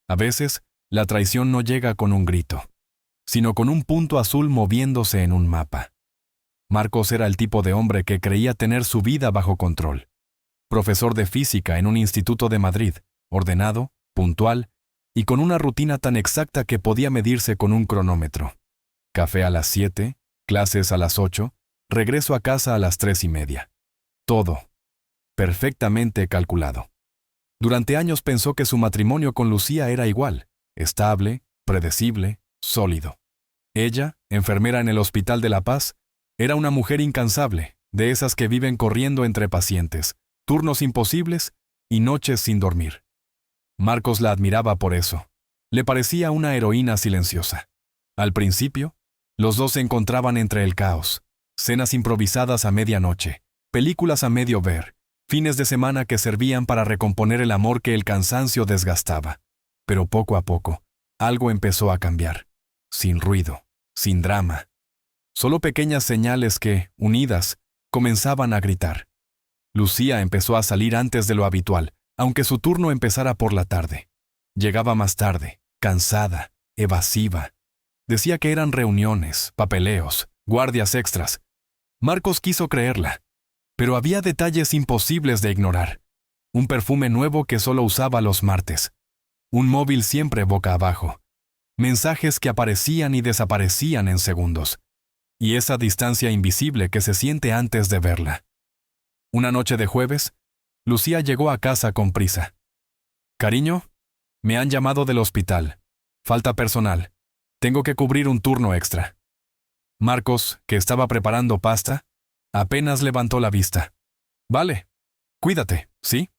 A veces, la traición no llega con un grito, sino con un punto azul moviéndose en un mapa. Marcos era el tipo de hombre que creía tener su vida bajo control. Profesor de física en un instituto de Madrid, ordenado, puntual y con una rutina tan exacta que podía medirse con un cronómetro. Café a las 7, clases a las 8, regreso a casa a las 3:30. Todo perfectamente calculado. Durante años pensó que su matrimonio con Lucía era igual, estable, predecible, sólido. Ella, enfermera en el Hospital de La Paz, era una mujer incansable, de esas que viven corriendo entre pacientes, turnos imposibles y noches sin dormir. Marcos la admiraba por eso. Le parecía una heroína silenciosa. Al principio, los dos se encontraban entre el caos, cenas improvisadas a medianoche, películas a medio ver, fines de semana que servían para recomponer el amor que el cansancio desgastaba. Pero poco a poco, algo empezó a cambiar. Sin ruido, sin drama. Solo pequeñas señales que, unidas, comenzaban a gritar. Lucía empezó a salir antes de lo habitual, aunque su turno empezara por la tarde. Llegaba más tarde, cansada, evasiva. Decía que eran reuniones, papeleos, guardias extras. Marcos quiso creerla, pero había detalles imposibles de ignorar. Un perfume nuevo que solo usaba los martes. Un móvil siempre boca abajo. Mensajes que aparecían y desaparecían en segundos. Y esa distancia invisible que se siente antes de verla. Una noche de jueves, Lucía llegó a casa con prisa. «Cariño, me han llamado del hospital. Falta personal. Tengo que cubrir un turno extra». Marcos, que estaba preparando pasta, apenas levantó la vista. «Vale, cuídate, ¿sí?»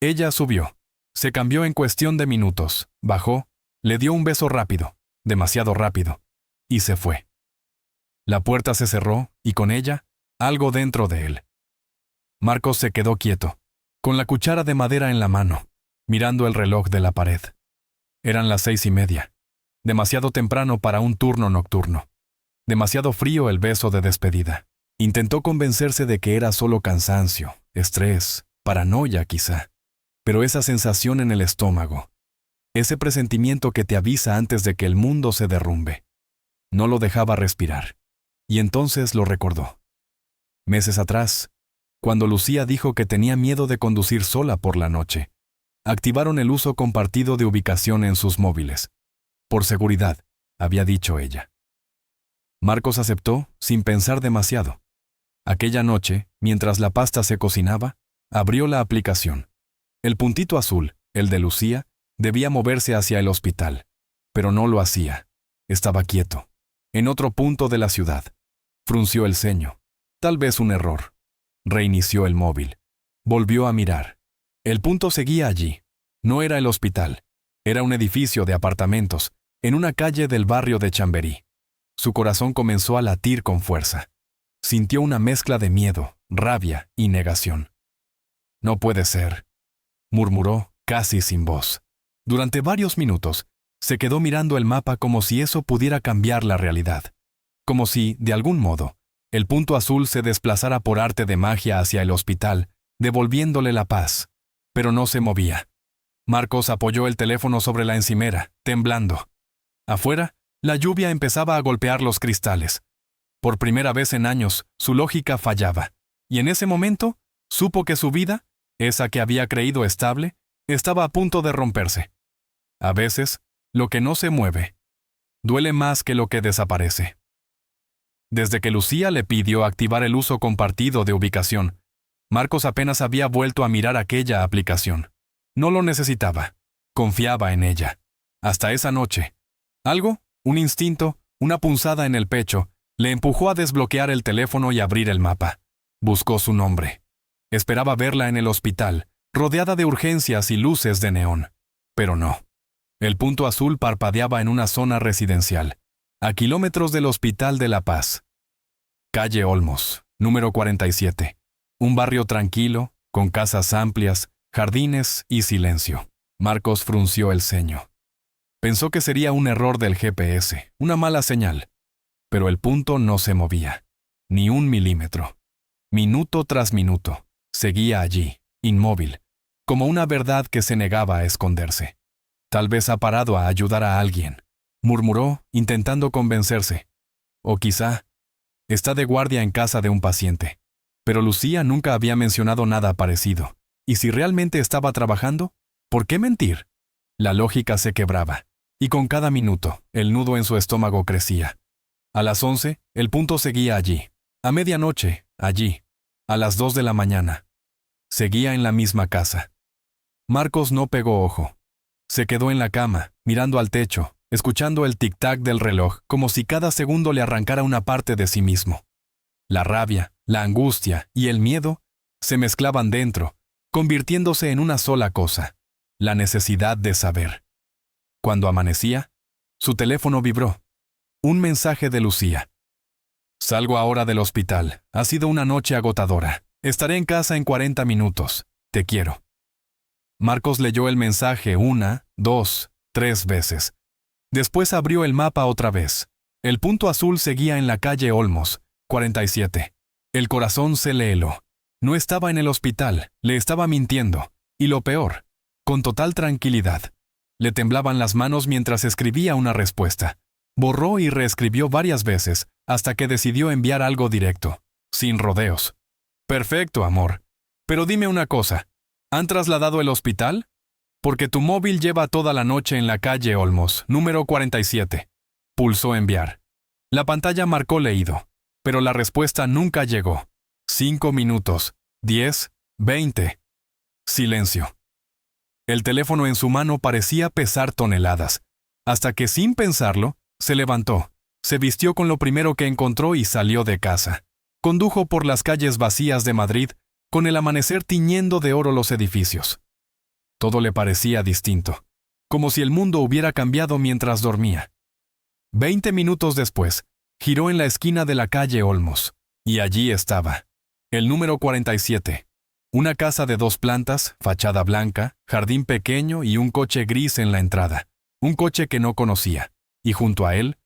Ella subió. Se cambió en cuestión de minutos, bajó, le dio un beso rápido, demasiado rápido, y se fue. La puerta se cerró, y con ella, algo dentro de él. Marcos se quedó quieto, con la cuchara de madera en la mano, mirando el reloj de la pared. Eran las 6:30, demasiado temprano para un turno nocturno. Demasiado frío el beso de despedida. Intentó convencerse de que era solo cansancio, estrés, paranoia quizá. Pero esa sensación en el estómago, ese presentimiento que te avisa antes de que el mundo se derrumbe, no lo dejaba respirar. Y entonces lo recordó. Meses atrás, cuando Lucía dijo que tenía miedo de conducir sola por la noche, activaron el uso compartido de ubicación en sus móviles. Por seguridad, había dicho ella. Marcos aceptó sin pensar demasiado. Aquella noche, mientras la pasta se cocinaba, abrió la aplicación. El puntito azul, el de Lucía, debía moverse hacia el hospital, pero no lo hacía. Estaba quieto, en otro punto de la ciudad. Frunció el ceño. Tal vez un error. Reinició el móvil. Volvió a mirar. El punto seguía allí. No era el hospital. Era un edificio de apartamentos, en una calle del barrio de Chamberí. Su corazón comenzó a latir con fuerza. Sintió una mezcla de miedo, rabia y negación. «No puede ser», murmuró, casi sin voz. Durante varios minutos, se quedó mirando el mapa como si eso pudiera cambiar la realidad. Como si, de algún modo, el punto azul se desplazara por arte de magia hacia el hospital, devolviéndole la paz. Pero no se movía. Marcos apoyó el teléfono sobre la encimera, temblando. Afuera, la lluvia empezaba a golpear los cristales. Por primera vez en años, su lógica fallaba. Y en ese momento, supo que su vida, esa que había creído estable, estaba a punto de romperse. A veces, lo que no se mueve, duele más que lo que desaparece. Desde que Lucía le pidió activar el uso compartido de ubicación, Marcos apenas había vuelto a mirar aquella aplicación. No lo necesitaba. Confiaba en ella. Hasta esa noche. Algo, un instinto, una punzada en el pecho, le empujó a desbloquear el teléfono y abrir el mapa. Buscó su nombre. Esperaba verla en el hospital, rodeada de urgencias y luces de neón. Pero no. El punto azul parpadeaba en una zona residencial, a kilómetros del Hospital de La Paz. Calle Olmos, número 47. Un barrio tranquilo, con casas amplias, jardines y silencio. Marcos frunció el ceño. Pensó que sería un error del GPS, una mala señal. Pero el punto no se movía. Ni un milímetro. Minuto tras minuto, seguía allí, inmóvil, como una verdad que se negaba a esconderse. Tal vez ha parado a ayudar a alguien, murmuró, intentando convencerse. O quizá está de guardia en casa de un paciente. Pero Lucía nunca había mencionado nada parecido. ¿Y si realmente estaba trabajando? ¿Por qué mentir? La lógica se quebraba, y con cada minuto, el nudo en su estómago crecía. A las 11, el punto seguía allí. A medianoche, allí. A las 2 de la mañana. Seguía en la misma casa. Marcos no pegó ojo. Se quedó en la cama, mirando al techo, escuchando el tic-tac del reloj, como si cada segundo le arrancara una parte de sí mismo. La rabia, la angustia y el miedo se mezclaban dentro, convirtiéndose en una sola cosa: la necesidad de saber. Cuando amanecía, su teléfono vibró. Un mensaje de Lucía. Salgo ahora del hospital. Ha sido una noche agotadora. Estaré en casa en 40 minutos. Te quiero. Marcos leyó el mensaje 1, 2, 3 veces. Después abrió el mapa otra vez. El punto azul seguía en la calle Olmos, 47. El corazón se le heló. No estaba en el hospital, le estaba mintiendo. Y lo peor, con total tranquilidad. Le temblaban las manos mientras escribía una respuesta. Borró y reescribió varias veces, hasta que decidió enviar algo directo, sin rodeos. Perfecto, amor. Pero dime una cosa, ¿han trasladado el hospital? Porque tu móvil lleva toda la noche en la calle Olmos, número 47. Pulsó enviar. La pantalla marcó leído, pero la respuesta nunca llegó. 5 minutos, 10, 20. Silencio. El teléfono en su mano parecía pesar toneladas, hasta que sin pensarlo, se levantó, se vistió con lo primero que encontró y salió de casa. Condujo por las calles vacías de Madrid, con el amanecer tiñendo de oro los edificios. Todo le parecía distinto, como si el mundo hubiera cambiado mientras dormía. 20 minutos después, giró en la esquina de la calle Olmos, y allí estaba. El número 47. Una casa de 2 plantas, fachada blanca, jardín pequeño y un coche gris en la entrada. Un coche que no conocía. Y junto a él,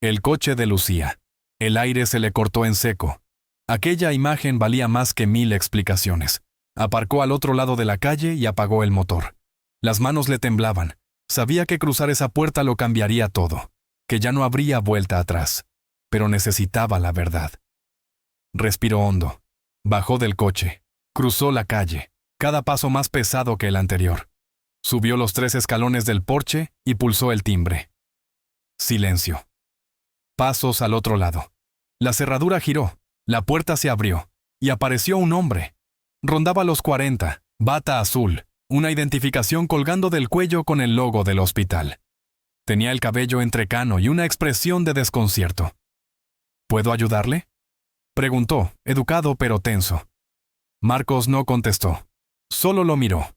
el coche de Lucía. El aire se le cortó en seco. Aquella imagen valía más que 1000 explicaciones. Aparcó al otro lado de la calle y apagó el motor. Las manos le temblaban. Sabía que cruzar esa puerta lo cambiaría todo, que ya no habría vuelta atrás. Pero necesitaba la verdad. Respiró hondo. Bajó del coche. Cruzó la calle, cada paso más pesado que el anterior. Subió los 3 escalones del porche y pulsó el timbre. Silencio. Pasos al otro lado. La cerradura giró, la puerta se abrió, y apareció un hombre. Rondaba los 40, bata azul, una identificación colgando del cuello con el logo del hospital. Tenía el cabello entrecano y una expresión de desconcierto. ¿Puedo ayudarle?, preguntó, educado pero tenso. Marcos no contestó. Solo lo miró,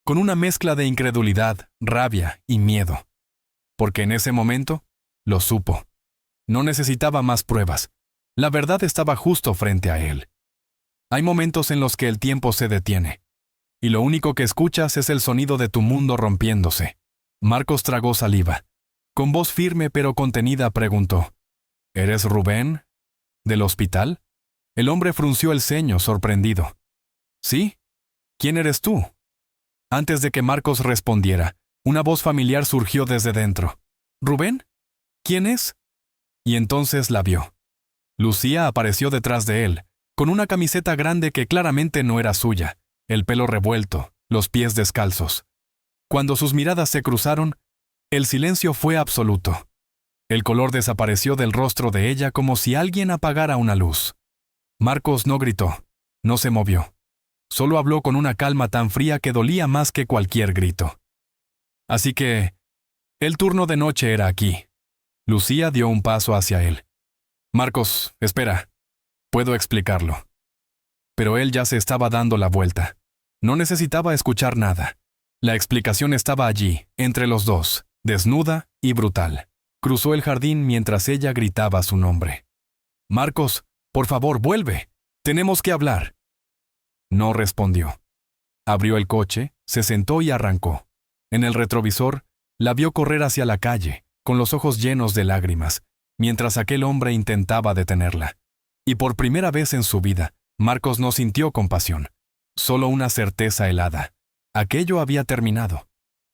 con una mezcla de incredulidad, rabia y miedo. Porque en ese momento, lo supo. No necesitaba más pruebas. La verdad estaba justo frente a él. Hay momentos en los que el tiempo se detiene, y lo único que escuchas es el sonido de tu mundo rompiéndose. Marcos tragó saliva. Con voz firme pero contenida preguntó: ¿Eres Rubén? ¿Del hospital? El hombre frunció el ceño, sorprendido. ¿Sí? ¿Quién eres tú? Antes de que Marcos respondiera, una voz familiar surgió desde dentro. ¿Rubén? ¿Quién es? Y entonces la vio. Lucía apareció detrás de él, con una camiseta grande que claramente no era suya, el pelo revuelto, los pies descalzos. Cuando sus miradas se cruzaron, el silencio fue absoluto. El color desapareció del rostro de ella como si alguien apagara una luz. Marcos no gritó, no se movió. Solo habló con una calma tan fría que dolía más que cualquier grito. Así que, el turno de noche era aquí. Lucía dio un paso hacia él. Marcos, espera. Puedo explicarlo. Pero él ya se estaba dando la vuelta. No necesitaba escuchar nada. La explicación estaba allí, entre los dos, desnuda y brutal. Cruzó el jardín mientras ella gritaba su nombre. Marcos, por favor, vuelve. Tenemos que hablar. No respondió. Abrió el coche, se sentó y arrancó. En el retrovisor, la vio correr hacia la calle, con los ojos llenos de lágrimas, mientras aquel hombre intentaba detenerla. Y por primera vez en su vida, Marcos no sintió compasión, solo una certeza helada. Aquello había terminado.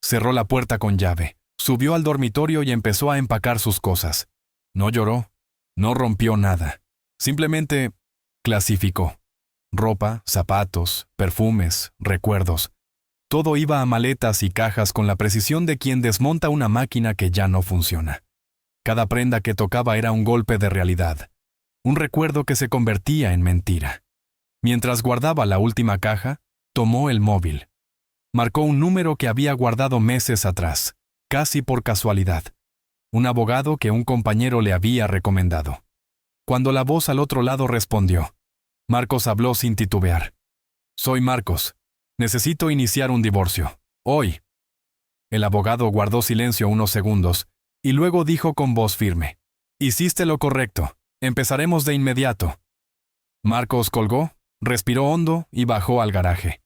Cerró la puerta con llave, subió al dormitorio y empezó a empacar sus cosas. No lloró, no rompió nada. Simplemente clasificó. Ropa, zapatos, perfumes, recuerdos. Todo iba a maletas y cajas con la precisión de quien desmonta una máquina que ya no funciona. Cada prenda que tocaba era un golpe de realidad, un recuerdo que se convertía en mentira. Mientras guardaba la última caja, tomó el móvil. Marcó un número que había guardado meses atrás, casi por casualidad. Un abogado que un compañero le había recomendado. Cuando la voz al otro lado respondió, Marcos habló sin titubear. «Soy Marcos. Necesito iniciar un divorcio. Hoy». El abogado guardó silencio unos segundos y luego dijo con voz firme, «Hiciste lo correcto. Empezaremos de inmediato». Marcos colgó, respiró hondo y bajó al garaje.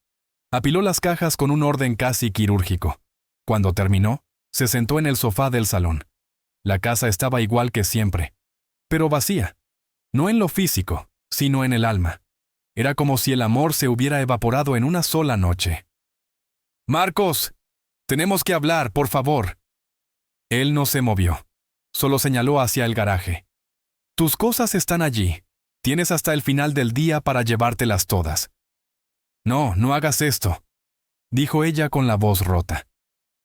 Apiló las cajas con un orden casi quirúrgico. Cuando terminó, se sentó en el sofá del salón. La casa estaba igual que siempre, pero vacía. No en lo físico, sino en el alma. Era como si el amor se hubiera evaporado en una sola noche. «Marcos, tenemos que hablar, por favor». Él no se movió. Solo señaló hacia el garaje. «Tus cosas están allí. Tienes hasta el final del día para llevártelas todas». «No, no hagas esto», dijo ella con la voz rota.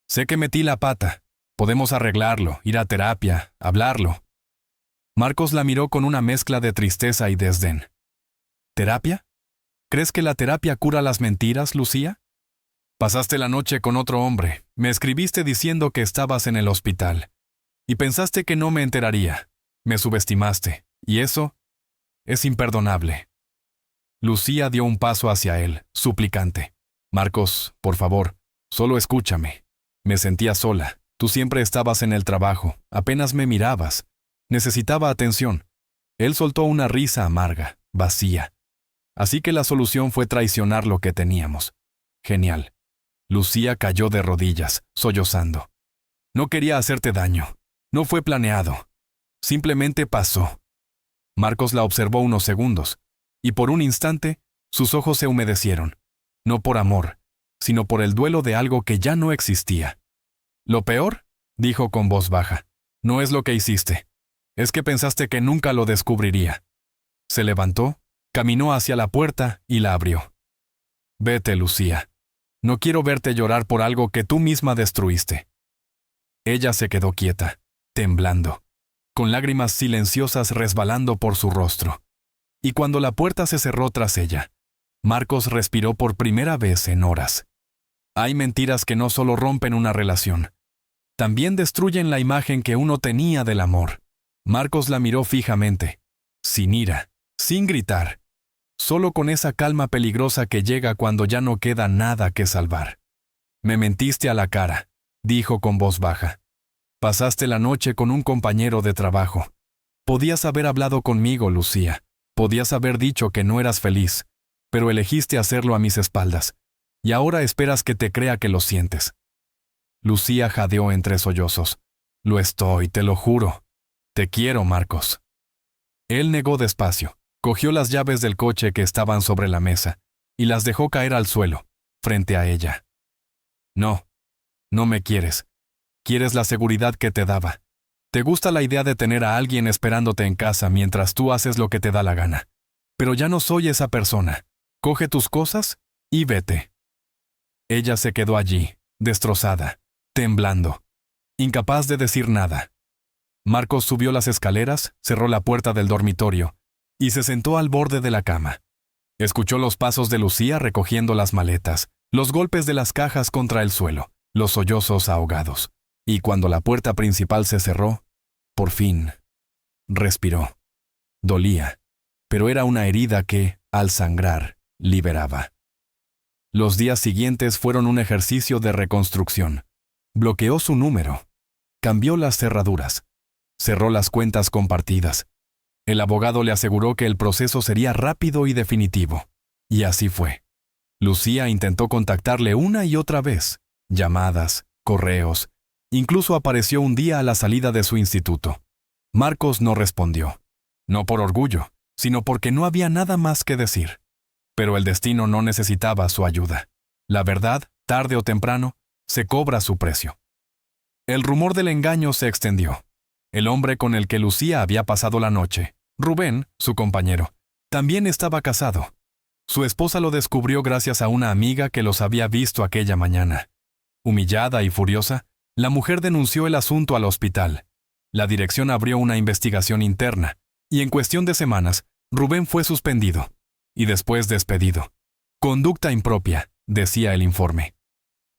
«Sé que metí la pata. Podemos arreglarlo, ir a terapia, hablarlo». Marcos la miró con una mezcla de tristeza y desdén. ¿Terapia? ¿Crees que la terapia cura las mentiras, Lucía? Pasaste la noche con otro hombre, me escribiste diciendo que estabas en el hospital. Y pensaste que no me enteraría. Me subestimaste, y eso es imperdonable. Lucía dio un paso hacia él, suplicante. Marcos, por favor, solo escúchame. Me sentía sola. Tú siempre estabas en el trabajo, apenas me mirabas. Necesitaba atención. Él soltó una risa amarga, vacía. Así que la solución fue traicionar lo que teníamos. Genial. Lucía cayó de rodillas, sollozando. No quería hacerte daño. No fue planeado. Simplemente pasó. Marcos la observó unos segundos, y por un instante, sus ojos se humedecieron. No por amor, sino por el duelo de algo que ya no existía. «Lo peor», dijo con voz baja, «no es lo que hiciste. Es que pensaste que nunca lo descubriría». Se levantó, caminó hacia la puerta y la abrió. «Vete, Lucía. No quiero verte llorar por algo que tú misma destruiste». Ella se quedó quieta, temblando, con lágrimas silenciosas resbalando por su rostro. Y cuando la puerta se cerró tras ella, Marcos respiró por primera vez en horas. Hay mentiras que no solo rompen una relación, también destruyen la imagen que uno tenía del amor. Marcos la miró fijamente, sin ira, sin gritar, solo con esa calma peligrosa que llega cuando ya no queda nada que salvar. «Me mentiste a la cara», dijo con voz baja. «Pasaste la noche con un compañero de trabajo. Podías haber hablado conmigo, Lucía. Podías haber dicho que no eras feliz, pero elegiste hacerlo a mis espaldas. Y ahora esperas que te crea que lo sientes». Lucía jadeó entre sollozos. «Lo estoy, te lo juro. Te quiero, Marcos». Él negó despacio, cogió las llaves del coche que estaban sobre la mesa y las dejó caer al suelo, frente a ella. «No, no me quieres. Quieres la seguridad que te daba. Te gusta la idea de tener a alguien esperándote en casa mientras tú haces lo que te da la gana. Pero ya no soy esa persona. Coge tus cosas y vete». Ella se quedó allí, destrozada, temblando, incapaz de decir nada. Marcos subió las escaleras, cerró la puerta del dormitorio y se sentó al borde de la cama. Escuchó los pasos de Lucía recogiendo las maletas, los golpes de las cajas contra el suelo, los sollozos ahogados. Y cuando la puerta principal se cerró, por fin, respiró. Dolía, pero era una herida que, al sangrar, liberaba. Los días siguientes fueron un ejercicio de reconstrucción. Bloqueó su número. Cambió las cerraduras. Cerró las cuentas compartidas. El abogado le aseguró que el proceso sería rápido y definitivo. Y así fue. Lucía intentó contactarle una y otra vez. Llamadas, correos. Incluso apareció un día a la salida de su instituto. Marcos no respondió. No por orgullo, sino porque no había nada más que decir. Pero el destino no necesitaba su ayuda. La verdad, tarde o temprano, se cobra su precio. El rumor del engaño se extendió. El hombre con el que Lucía había pasado la noche, Rubén, su compañero, también estaba casado. Su esposa lo descubrió gracias a una amiga que los había visto aquella mañana. Humillada y furiosa, la mujer denunció el asunto al hospital. La dirección abrió una investigación interna, y en cuestión de semanas, Rubén fue suspendido, y después despedido. Conducta impropia, decía el informe.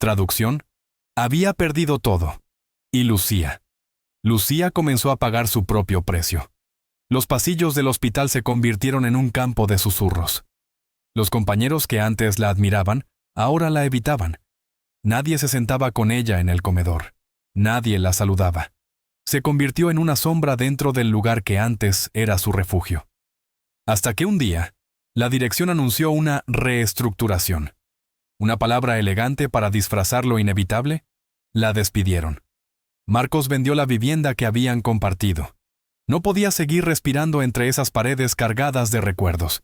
Traducción: había perdido todo. Y Lucía. Lucía comenzó a pagar su propio precio. Los pasillos del hospital se convirtieron en un campo de susurros. Los compañeros que antes la admiraban, ahora la evitaban. Nadie se sentaba con ella en el comedor. Nadie la saludaba. Se convirtió en una sombra dentro del lugar que antes era su refugio. Hasta que un día, la dirección anunció una reestructuración. Una palabra elegante para disfrazar lo inevitable. La despidieron. Marcos vendió la vivienda que habían compartido. No podía seguir respirando entre esas paredes cargadas de recuerdos.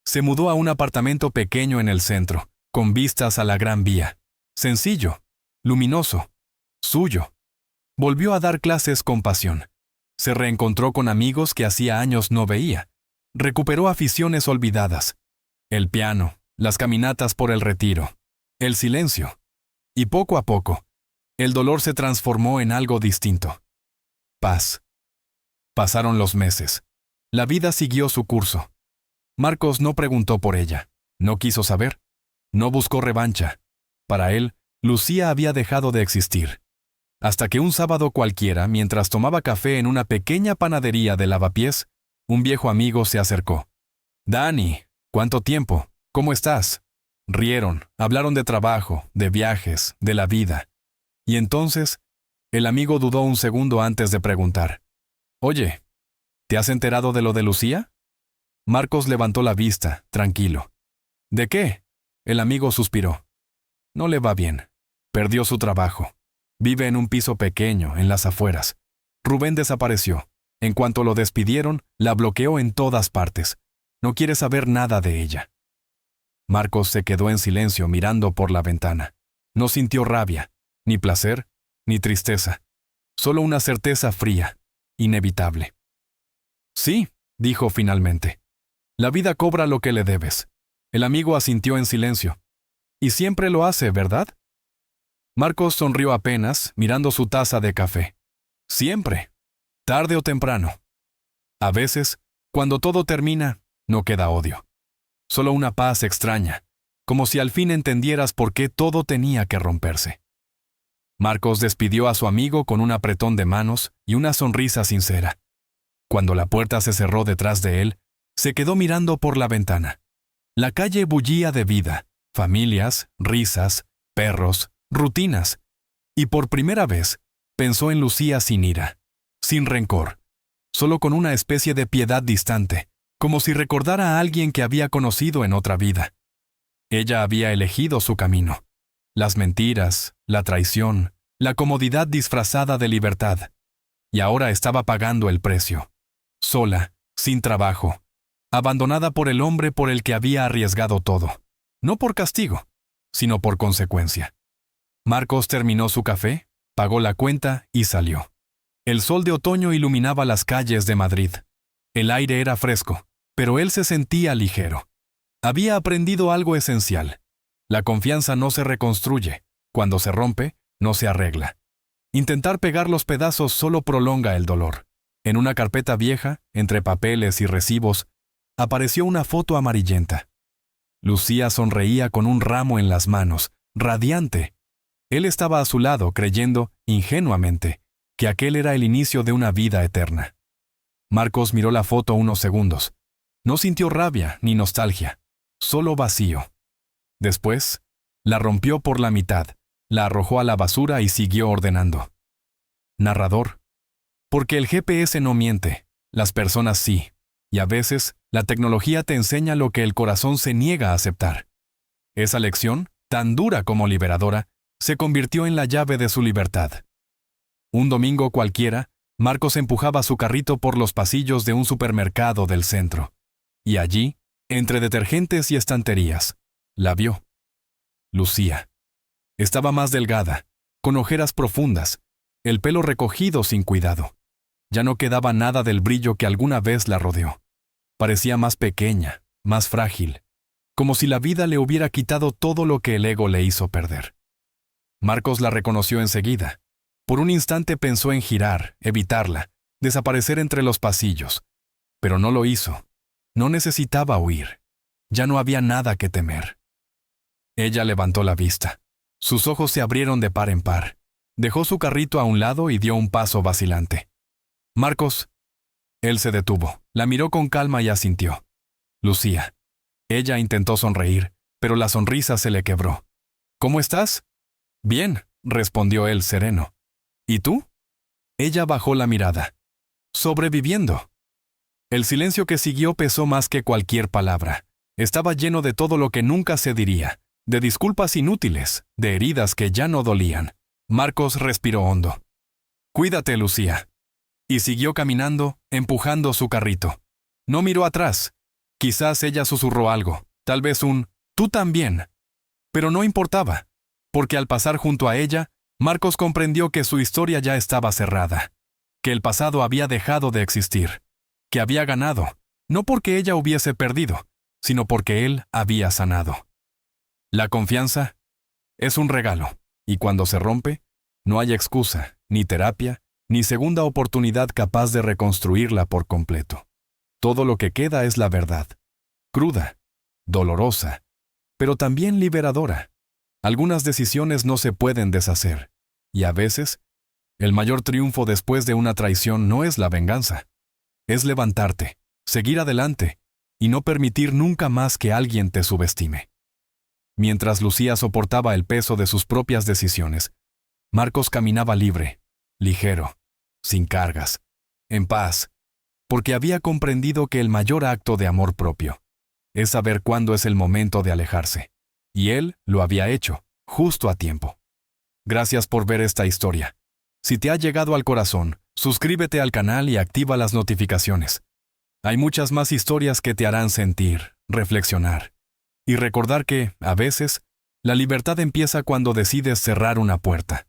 Se mudó a un apartamento pequeño en el centro, con vistas a la Gran Vía. Sencillo, luminoso, suyo. Volvió a dar clases con pasión. Se reencontró con amigos que hacía años no veía. Recuperó aficiones olvidadas. El piano, las caminatas por el retiro, el silencio. Y poco a poco, el dolor se transformó en algo distinto. Paz. Pasaron los meses. La vida siguió su curso. Marcos no preguntó por ella. No quiso saber. No buscó revancha. Para él, Lucía había dejado de existir. Hasta que un sábado cualquiera, mientras tomaba café en una pequeña panadería de Lavapiés, un viejo amigo se acercó. «Dani, ¿cuánto tiempo? ¿Cómo estás?» Rieron, hablaron de trabajo, de viajes, de la vida. Y entonces, el amigo dudó un segundo antes de preguntar. «Oye, ¿te has enterado de lo de Lucía?» Marcos levantó la vista, tranquilo. «¿De qué?» El amigo suspiró. «No le va bien. Perdió su trabajo. Vive en un piso pequeño, en las afueras. Rubén desapareció. En cuanto lo despidieron, la bloqueó en todas partes. No quiere saber nada de ella». Marcos se quedó en silencio mirando por la ventana. No sintió rabia, ni placer, ni tristeza. Solo una certeza fría, inevitable. «Sí», dijo finalmente. «La vida cobra lo que le debes». El amigo asintió en silencio. «Y siempre lo hace, ¿verdad?» Marcos sonrió apenas, mirando su taza de café. «Siempre. Tarde o temprano. A veces, cuando todo termina, no queda odio. Solo una paz extraña, como si al fin entendieras por qué todo tenía que romperse». Marcos despidió a su amigo con un apretón de manos y una sonrisa sincera. Cuando la puerta se cerró detrás de él, se quedó mirando por la ventana. La calle bullía de vida, familias, risas, perros, rutinas. Y por primera vez, pensó en Lucía sin ira, sin rencor, solo con una especie de piedad distante, como si recordara a alguien que había conocido en otra vida. Ella había elegido su camino. Las mentiras, la traición, la comodidad disfrazada de libertad. Y ahora estaba pagando el precio. Sola, sin trabajo, abandonada por el hombre por el que había arriesgado todo. No por castigo, sino por consecuencia. Marcos terminó su café, pagó la cuenta y salió. El sol de otoño iluminaba las calles de Madrid. El aire era fresco, pero él se sentía ligero. Había aprendido algo esencial. La confianza no se reconstruye. Cuando se rompe, no se arregla. Intentar pegar los pedazos solo prolonga el dolor. En una carpeta vieja, entre papeles y recibos, apareció una foto amarillenta. Lucía sonreía con un ramo en las manos, radiante. Él estaba a su lado, creyendo, ingenuamente, que aquel era el inicio de una vida eterna. Marcos miró la foto unos segundos. No sintió rabia ni nostalgia, solo vacío. Después, la rompió por la mitad, la arrojó a la basura y siguió ordenando. Narrador. Porque el GPS no miente, las personas sí, y a veces la tecnología te enseña lo que el corazón se niega a aceptar. Esa lección, tan dura como liberadora, se convirtió en la llave de su libertad. Un domingo cualquiera, Marcos empujaba su carrito por los pasillos de un supermercado del centro. Y allí, entre detergentes y estanterías, la vio. Lucía. Estaba más delgada, con ojeras profundas, el pelo recogido sin cuidado. Ya no quedaba nada del brillo que alguna vez la rodeó. Parecía más pequeña, más frágil, como si la vida le hubiera quitado todo lo que el ego le hizo perder. Marcos la reconoció enseguida. Por un instante pensó en girar, evitarla, desaparecer entre los pasillos. Pero no lo hizo. No necesitaba huir. Ya no había nada que temer. Ella levantó la vista. Sus ojos se abrieron de par en par. Dejó su carrito a un lado y dio un paso vacilante. Marcos. Él se detuvo, la miró con calma y asintió. Lucía. Ella intentó sonreír, pero la sonrisa se le quebró. ¿Cómo estás? Bien, respondió él sereno. ¿Y tú? Ella bajó la mirada. Sobreviviendo. El silencio que siguió pesó más que cualquier palabra. Estaba lleno de todo lo que nunca se diría, de disculpas inútiles, de heridas que ya no dolían. Marcos respiró hondo. Cuídate, Lucía. Y siguió caminando, empujando su carrito. No miró atrás. Quizás ella susurró algo, tal vez un «tú también». Pero no importaba, porque al pasar junto a ella, Marcos comprendió que su historia ya estaba cerrada, que el pasado había dejado de existir, que había ganado, no porque ella hubiese perdido, sino porque él había sanado. La confianza es un regalo, y cuando se rompe, no hay excusa, ni terapia, ni segunda oportunidad capaz de reconstruirla por completo. Todo lo que queda es la verdad, cruda, dolorosa, pero también liberadora. Algunas decisiones no se pueden deshacer, y a veces, el mayor triunfo después de una traición no es la venganza. Es levantarte, seguir adelante, y no permitir nunca más que alguien te subestime. Mientras Lucía soportaba el peso de sus propias decisiones, Marcos caminaba libre, ligero, sin cargas, en paz, porque había comprendido que el mayor acto de amor propio es saber cuándo es el momento de alejarse. Y él lo había hecho, justo a tiempo. Gracias por ver esta historia. Si te ha llegado al corazón, suscríbete al canal y activa las notificaciones. Hay muchas más historias que te harán sentir, reflexionar y recordar que, a veces, la libertad empieza cuando decides cerrar una puerta.